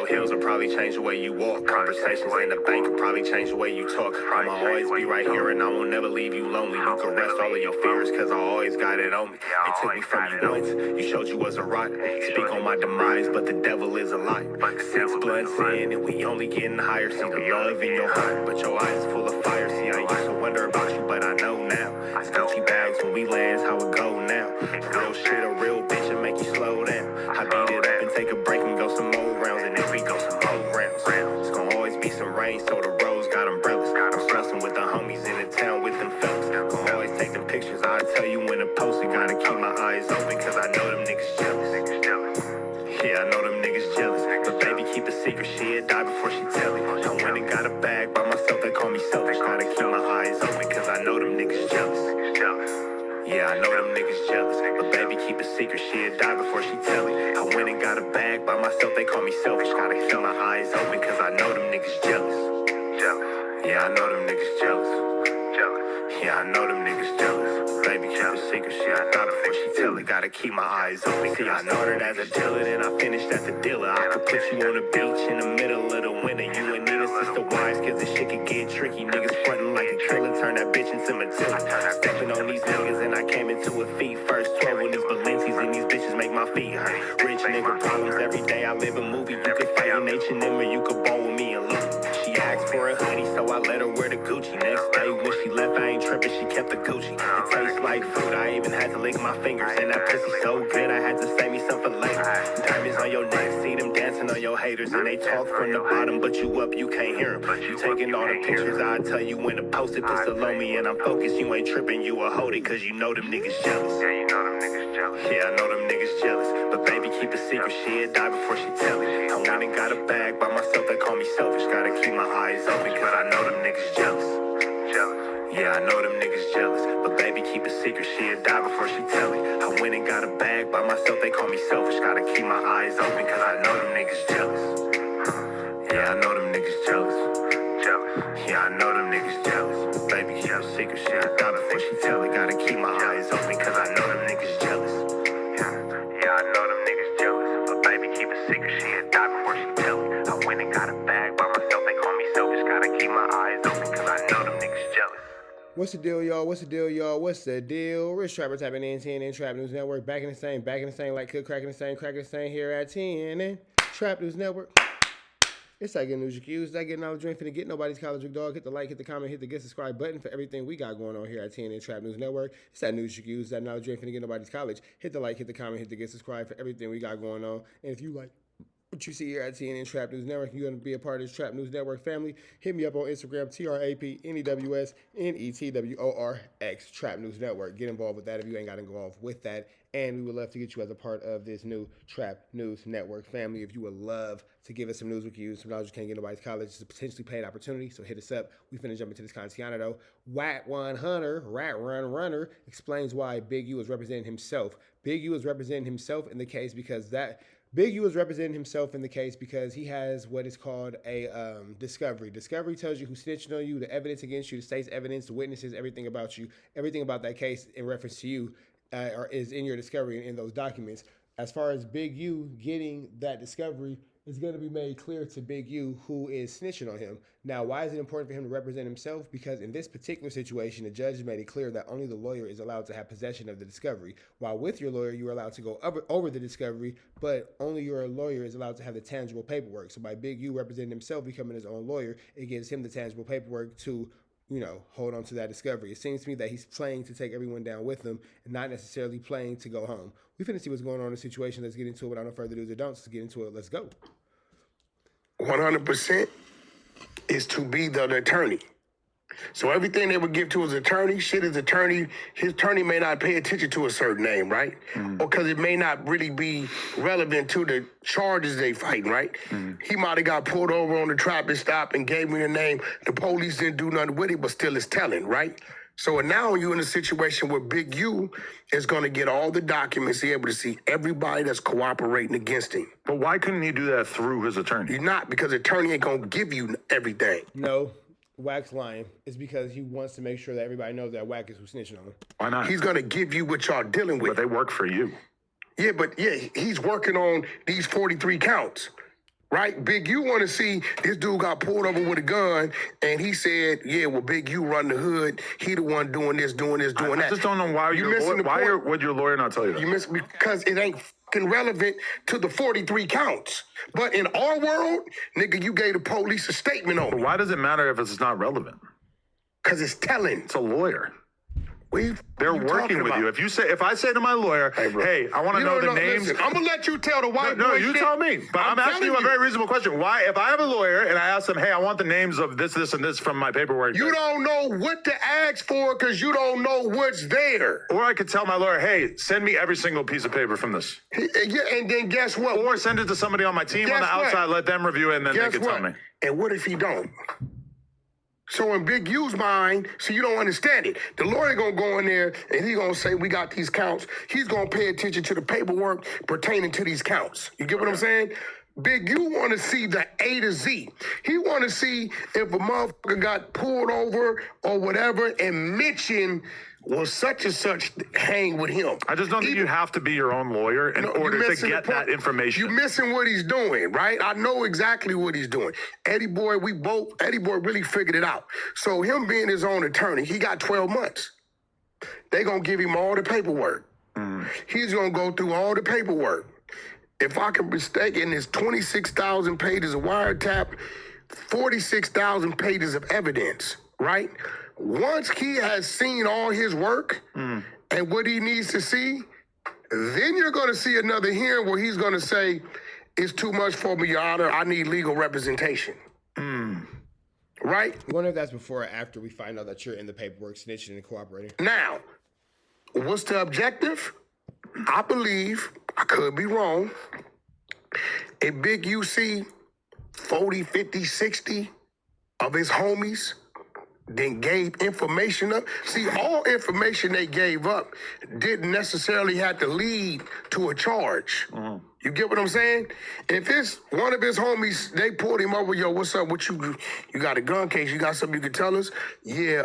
your heels will probably change the way you walk. Conversations in the bank will probably change the way you talk. I'ma always be right here and I won't never leave you lonely. You can rest all of your fears cause I always got it on me. They took me from you once, you showed you was a rider. Speak on my demise, but the devil is a liar. 6 blunts in and we only getting higher. See the love in your heart, but your eyes full of fire. See, I used to wonder about you, but I know now. It's Gucci bags when we land, how it go now. Real shit, a real bitch, and make you slow down. I beat it up and take a break and go some more rounds, and if we go some more rounds, it's gonna always be some rain, so the roads got umbrellas. I'm stressing with the homies in the town with them fellas. Gonna always take them pictures, I'll tell you when to post it. Gotta keep my eyes open, cause I know them niggas jealous. Yeah, I know them niggas jealous. But baby, keep a secret, she'll die before she tell it. I went and got a bag by myself, they call me selfish. Gotta keep my eyes open, cause I know them niggas jealous. Yeah, I know them niggas jealous. But baby, keep a secret, she'll die before she tell it. I went and got a bag by myself, they call me selfish. Gotta keep my eyes open, cause I know them niggas jealous. Yeah, I know them niggas jealous. Yeah, I know them niggas jealous. Baby, keep a secret, she'll die before she tell it. Gotta keep my eyes open. See, I started as a dealer, then I finished as a dealer. I could put you on the beach in the middle of the winter. You and Nina, sister wives, cause this shit could get tricky. Niggas frontin' like a killer, turn that bitch into Matilda. Stepping on these niggas and I came into a feet first. 12 when these Balenci's and these bitches make my feet hurt. Rich nigga problems every day, I live a movie. You could fight in H&M or you could ball with me and Louis. She asked for a hoodie, so I let her wear the Gucci. Next day when she left, I ain't tripping, she kept the Gucci. It tastes like fruit, I even had to lick my fingers. And that pussy so good, I had to save me some for later. Diamonds on your neck, see them dancing on your haters. And they talk from the bottom, but you up, you can't hear them. You taking all the pictures, I'll tell you when to post it. Pistol on me and I'm focused, you ain't tripping, you a hold it. Cause you know them niggas jealous. Yeah, you know them niggas jealous. Yeah, I know them niggas jealous. But baby, keep a secret, she'll die before she tell it. I went and got a bag by myself, they call me selfish. Gotta keep my eyes open, cause I know them niggas jealous. Yeah, I know them niggas jealous. But baby, keep a secret, she'll die before she tell it. I went and got a bag by myself, they call me selfish. Gotta keep my eyes open, cause I know them niggas jealous. Yeah, I know them niggas jealous. Yeah, I know them niggas jealous. But baby, keep a secret, she'll die before she tell it. Gotta keep my eyes open, cause I know them niggas jealous. Yeah, I know them niggas jealous. But baby, keep a secret, she'll die before she tell it. I went and got a bag by myself, they call me selfish. Gotta keep my eyes open, cause I know them niggas jealous. What's the deal, y'all? What's the deal, y'all? What's the deal? Rich Trapper tapping in TNN Trap News Network. Back in the same, like cook cracking the same here at TNN Trap News Network. It's like getting news accused. I get knowledge drink finna get nobody's college drink dog. Hit the like, hit the comment, hit the get subscribe button for everything we got going on here at TNN Trap News Network. It's that news accused, that knowledge drink finna get nobody's college. Hit the like, hit the comment, hit the get subscribe for everything we got going on. And if you like what you see here at TNN Trap News Network, you're going to be a part of this Trap News Network family. Hit me up on Instagram, TRAPNEWSNETWORX, Trap News Network. Get involved with that if you ain't got involved with that. And we would love to get you as a part of this new Trap News Network family. If you would love to give us some news we can use, some knowledge you can't get nobody's college, it's a potentially paid opportunity, so hit us up. We finna jump into this content though. Wack 100, Rat Run Runner, explains why Big U is representing himself. Big U is representing himself in the case because Big U is representing himself in the case because he has what is called a discovery. Discovery tells you who snitched on you, the evidence against you, the state's evidence, the witnesses, everything about you, everything about that case in reference to you is in your discovery and in those documents. As far as Big U getting that discovery, it's going to be made clear to Big U who is snitching on him. Now, why is it important for him to represent himself? Because in this particular situation, the judge has made it clear that only the lawyer is allowed to have possession of the discovery. While with your lawyer, you are allowed to go over the discovery, but only your lawyer is allowed to have the tangible paperwork. So by Big U representing himself, becoming his own lawyer, it gives him the tangible paperwork to, hold on to that discovery. It seems to me that he's playing to take everyone down with him and not necessarily playing to go home. We finna see what's going on in the situation. Let's get into it without no further do's or don'ts. Let's get into it. Let's go. 100% is to be the attorney. So everything they would give to his attorney, his attorney may not pay attention to a certain name, right? Or because it may not really be relevant to the charges they fighting, right? He might have got pulled over on the traffic stop and gave me the name. The police didn't do nothing with it, but still is telling, right? So now you're in a situation where Big U is going to get all the documents, be able to see everybody that's cooperating against him. But why couldn't he do that through his attorney? You're not, because the attorney ain't going to give you everything. No, Wack's lying. It's because he wants to make sure that everybody knows that Wack is who's snitching on him. Why not? He's going to give you what y'all dealing with. But they work for you. Yeah, but he's working on these 43 counts. right? Big U want to see this dude got pulled over with a gun, and he said, "Yeah, well, Big U run the hood. He the one doing this, doing that." I just don't know why would your lawyer not tell you that? You miss because it ain't fucking relevant to the 43 counts. But in our world, nigga, you gave the police a statement on But me. why does it matter if it's not relevant? Because it's telling. It's a lawyer. They're working with you. If I say to my lawyer, hey, I want to know the names. Listen, I'm gonna let you tell the white No, boy you shit. tell me. But I'm asking you a telling very reasonable question. Why, if I have a lawyer and I ask them, hey, I want the names of this, and this from my paperwork. You don't know what to ask for because you don't know what's there. Or I could tell my lawyer, hey, send me every single piece of paper from this. Yeah, and then guess what? Or send it to somebody on my team on the outside, let them review it, and then they can tell me. And what if he don't? So in Big U's mind, so you don't understand it. The lawyer gonna go in there and he gonna say, we got these counts. He's gonna pay attention to the paperwork pertaining to these counts. You get what I'm saying? Big U wanna see the A to Z. He wanna see if a motherfucker got pulled over or whatever and mention was such and such hang with him. I just don't think you have to be your own lawyer in order to get that information. You're missing what he's doing, right? I know exactly what he's doing. Eddie Boy really figured it out. So him being his own attorney, he got 12 months. They gonna give him all the paperwork. He's gonna go through all the paperwork. If I can mistake, in his 26,000 pages of wiretap, 46,000 pages of evidence, right? Once he has seen all his work and what he needs to see, then you're going to see another hearing where he's going to say, it's too much for me, Your Honor. I need legal representation. Right? I wonder if that's before or after we find out that you're in the paperwork, snitching and cooperating. Now, what's the objective? I believe, I could be wrong, a Big UC 40, 50, 60 of his homies then gave information up. See, all information they gave up didn't necessarily have to lead to a charge. You get what I'm saying? If it's one of his homies, they pulled him over, yo, what's up? What you got a gun case? You got something you can tell us? Yeah,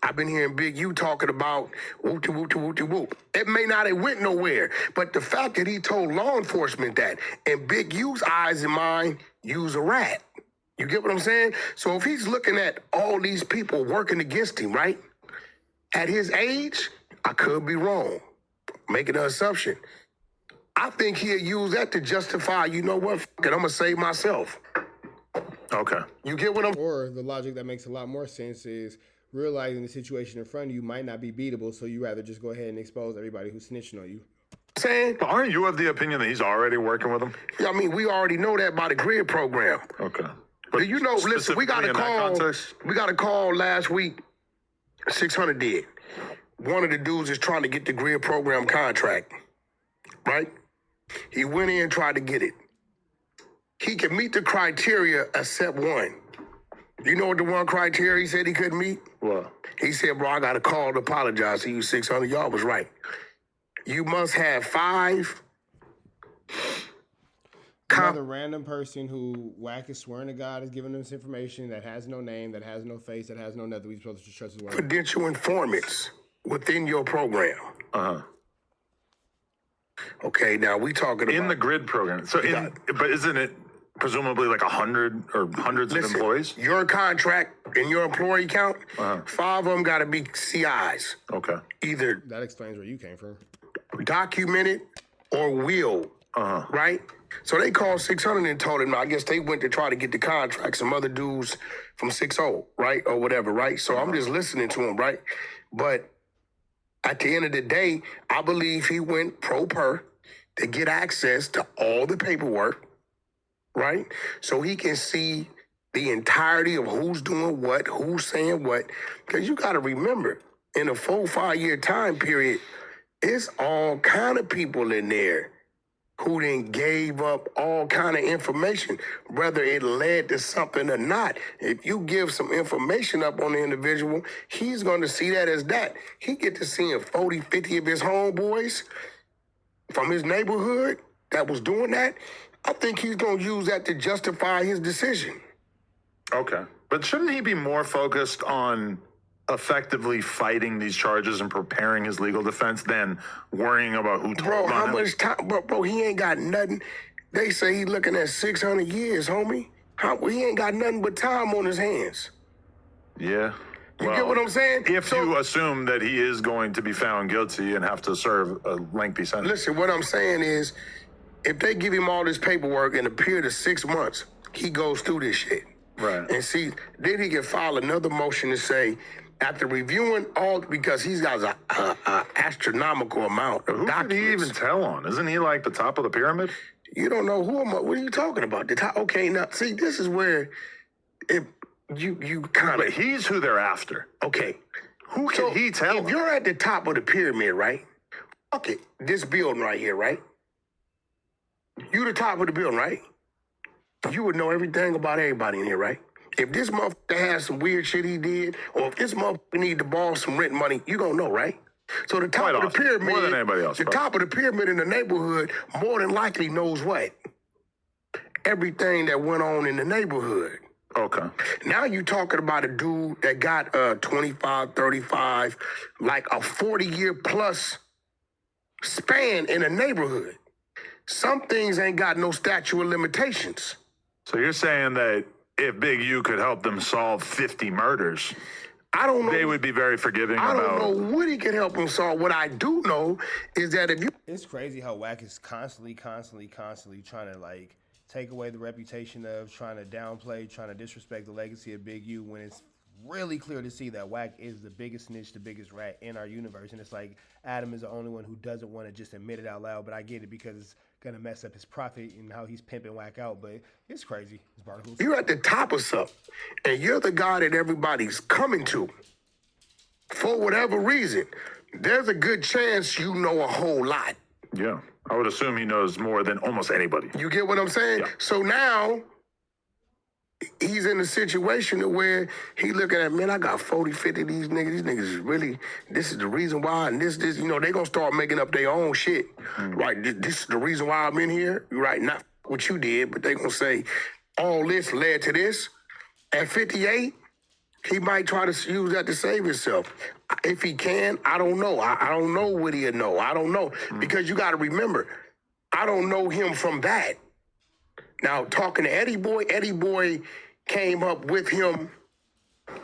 I've been hearing Big U talking about whoop-de-whoop-de-whoop-de-whoop. It may not have went nowhere, but the fact that he told law enforcement that, and Big U's eyes and mind, U's a rat. You get what I'm saying? So if he's looking at all these people working against him, right? At his age, I could be wrong. Making an assumption. I think he'll use that to justify, you know what, fuck it, I'm gonna save myself. Okay. You get what I'm... Or the logic that makes a lot more sense is realizing the situation in front of you might not be beatable, so you rather just go ahead and expose everybody who's snitching on you. saying? But aren't you of the opinion that he's already working with him? Yeah, I mean, we already know that by the grid program. Okay. Do you know, listen, we got a call last week, 600 did. One of the dudes is trying to get the grid program contract, right? He went in and tried to get it. He can meet the criteria except one. You know what the one criteria he said he couldn't meet? What? He said, bro, I got a call to apologize to you, 600. Y'all was right. You must have 5... Another random person who Wack is swearing to God is giving them this information that has no name, that has no face, that has no nothing. We're supposed to just trust his word. Confidential informants within your program. Uh-huh. Okay, now we talking about... In the grid program. So, but isn't it presumably like 100 or hundreds of employees? Your contract and your employee count, 5 of them got to be CIs. Okay. Either That explains where you came from. documented or willed, right? So they called 600 and told him, I guess they went to try to get the contract, some other dudes from 6-0, right? Or whatever, right? So I'm just listening to him, right? But at the end of the day, I believe he went pro per to get access to all the paperwork, right? So he can see the entirety of who's doing what, who's saying what. Because you got to remember, in a 4-5 year time period, it's all kind of people in there who then gave up all kind of information, whether it led to something or not. If you give some information up on the individual, he's going to see that as that. He get to seeing 40, 50 of his homeboys from his neighborhood that was doing that. I think he's going to use that to justify his decision. Okay. But shouldn't he be more focused on effectively fighting these charges and preparing his legal defense than worrying about who told Bro, on how him? much time? Bro, he ain't got nothing. They say he looking at 600 years, homie. He ain't got nothing but time on his hands. Yeah. You get what I'm saying? If you assume that he is going to be found guilty and have to serve a lengthy sentence. Listen, what I'm saying is, if they give him all this paperwork in a period of 6 months, he goes through this shit. Right. And see, then he can file another motion to say, after reviewing all, because he's got a astronomical amount of Who documents. did he even tell on? Isn't he like the top of the pyramid? You don't know who am I? What are you talking about? Okay, now see, this is where if you kind But of he's who they're after. okay. Who can he tell? If you're at the top of the pyramid, right? Fuck it, this building right here, right? You the top of the building, right? You would know everything about everybody in here, right? If this motherfucker has some weird shit he did, or if this motherfucker need to borrow some rent money, you gonna know, right? So the top Quite of the often. pyramid, More than anybody else, the probably. top of the pyramid in the neighborhood more than likely knows what? Everything that went on in the neighborhood. Okay. Now you talking about a dude that got 25, 35, like a 40-year plus span in a neighborhood. Some things ain't got no statute of limitations. So you're saying that if Big U could help them solve 50 murders, I don't know. they would be very forgiving I about... don't know what he can help him solve. What I do know is that if you... It's crazy how Wack is constantly trying to like take away the reputation of, trying to downplay, trying to disrespect the legacy of Big U, when it's really clear to see that Wack is the biggest snitch, the biggest rat in our universe. And it's like Adam is the only one who doesn't want to just admit it out loud, but I get it because it's going to mess up his profit and how he's pimping Wack out. But it's crazy. It's barnacles. You're at the top of something, and you're the guy that everybody's coming to for whatever reason. There's a good chance you know a whole lot. Yeah. I would assume he knows more than almost anybody. You get what I'm saying? Yeah. So now he's in a situation where he looking at, man, I got 40, 50 of these niggas. These niggas is really, this is the reason why, and this, you know, they gonna start making up their own shit. Right? This is the reason why I'm in here. Right? Not what you did, but they gonna say all this led to this. At 58, he might try to use that to save himself. If he can, I don't know. I don't know what he'll know. I don't know. Because you got to remember, I don't know him from that. Now, talking to Eddie Boy came up with him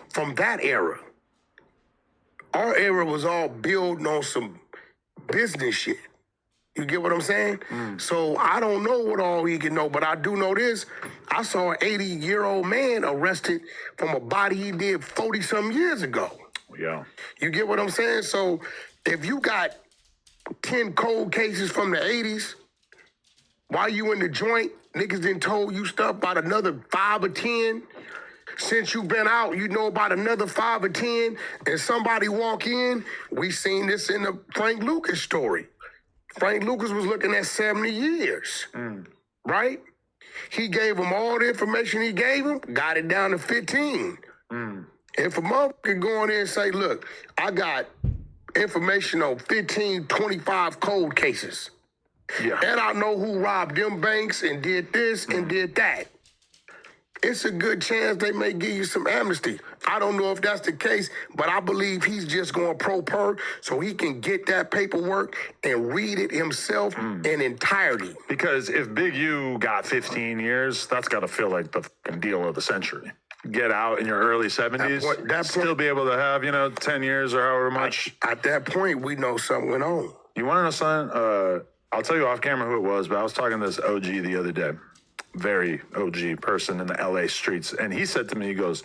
from that era. Our era was all building on some business shit. You get what I'm saying? So I don't know what all he can know, but I do know this. I saw an 80-year-old man arrested from a body he did 40-some years ago. Yeah. You get what I'm saying? So if you got 10 cold cases from the 80s, while you in the joint, niggas done told you stuff about another 5 or 10. Since you've been out, you know about another 5 or 10, and somebody walk in. We seen this in the Frank Lucas story. Frank Lucas was looking at 70 years, right? He gave him all the information he gave him, got it down to 15. If a motherfucker can go in there and say, look, I got information on 15, 25 cold cases. Yeah. And I know who robbed them banks and did this and did that. It's a good chance they may give you some amnesty. I don't know if that's the case, but I believe he's just going pro per so he can get that paperwork and read it himself in entirety. Because if Big U got 15 years, that's got to feel like the fucking deal of the century. Get out in your early 70s, still be able to have, 10 years or however much. At that point, we know something went on. You want to know something? I'll tell you off camera who it was, but I was talking to this OG the other day. Very OG person in the LA streets. And he said to me, he goes,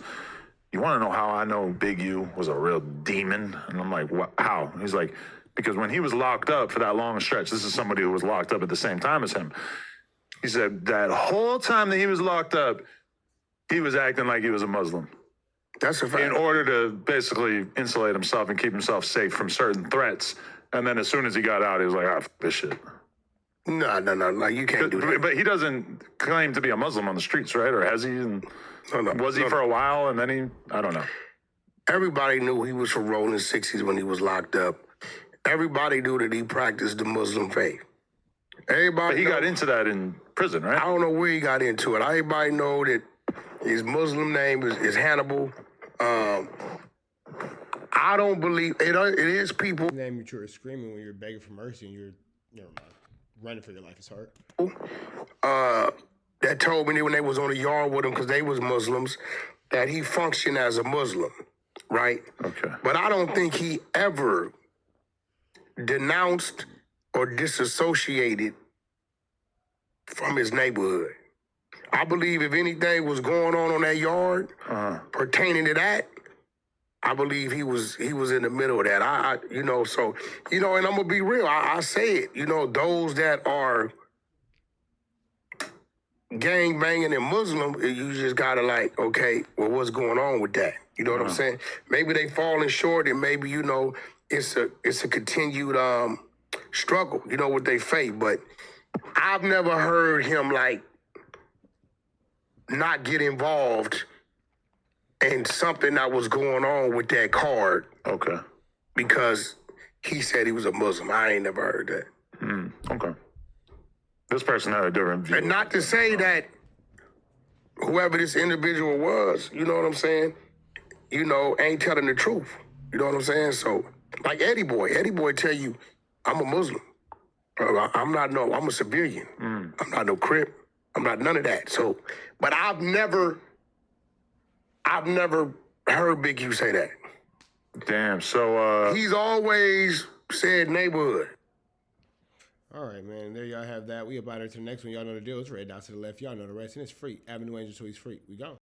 you want to know how I know Big U was a real demon? And I'm like, what? How? He's like, because when he was locked up for that long stretch, this is somebody who was locked up at the same time as him. He said that whole time that he was locked up, he was acting like he was a Muslim. That's a fact. In order to basically insulate himself and keep himself safe from certain threats. And then as soon as he got out, he was like, ah, f this shit. No, you can't do that. But he doesn't claim to be a Muslim on the streets, right? Or has he? And was he for a while and then I don't know. Everybody knew he was from rolling 60s when he was locked up. Everybody knew that he practiced the Muslim faith. Everybody. But he got into that in prison, right? I don't know where he got into it. Everybody know that his Muslim name is Hannibal. I don't believe it. It is people. Name that you're screaming when you're begging for mercy and you're never mind. running for your life is hard. That told me when they was on the yard with him, because they was Muslims, that he functioned as a Muslim, right? Okay. But I don't think he ever denounced or disassociated from his neighborhood. I believe if anything was going on that yard pertaining to that, I believe he was in the middle of that. So, and I'm gonna be real. I say it. Those that are gang banging and Muslim, you just gotta okay, well, what's going on with that? You know what I'm saying? Maybe they falling short, and maybe it's a continued struggle. What they face, but I've never heard him not get involved in something that was going on with that card. Okay. Because he said he was a Muslim. I ain't never heard that. Okay. This person had a different view. And not to say that whoever this individual was, you know what I'm saying, ain't telling the truth. You know what I'm saying? So, like Eddie Boy tell you, I'm a Muslim. I'm a civilian. I'm not no Crip. I'm not none of that. So, but I've never heard Big U say that. Damn, so He's always said neighborhood. All right, man. There y'all have that. We about to the next one. Y'all know the deal. It's red dots to the left. Y'all know the rest. And it's free. Avenue Angel, so he's free. We go.